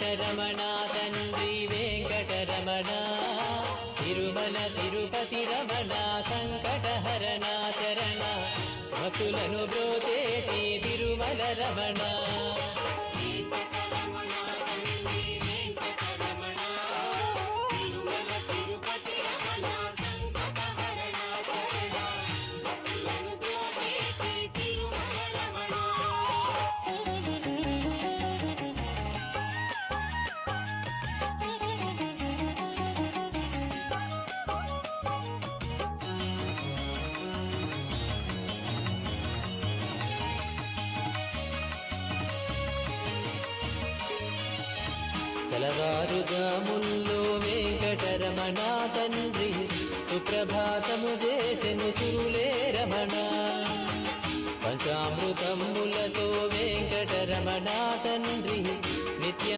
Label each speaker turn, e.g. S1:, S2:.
S1: వెంకటరమణ తండ్రి వెంకటరమణ తిరుమల తిరుపతి రమణ సంకటహరణ చరణ భక్తులను బ్రోచేటి తిరుమల రమణ తెలవారుజాముల్లో వెంకటరమణ తండ్రి సుప్రభాతము చేసెను సురులే రమణ పంచామృతములతో వెంకటరమణ తండ్రి నిత్య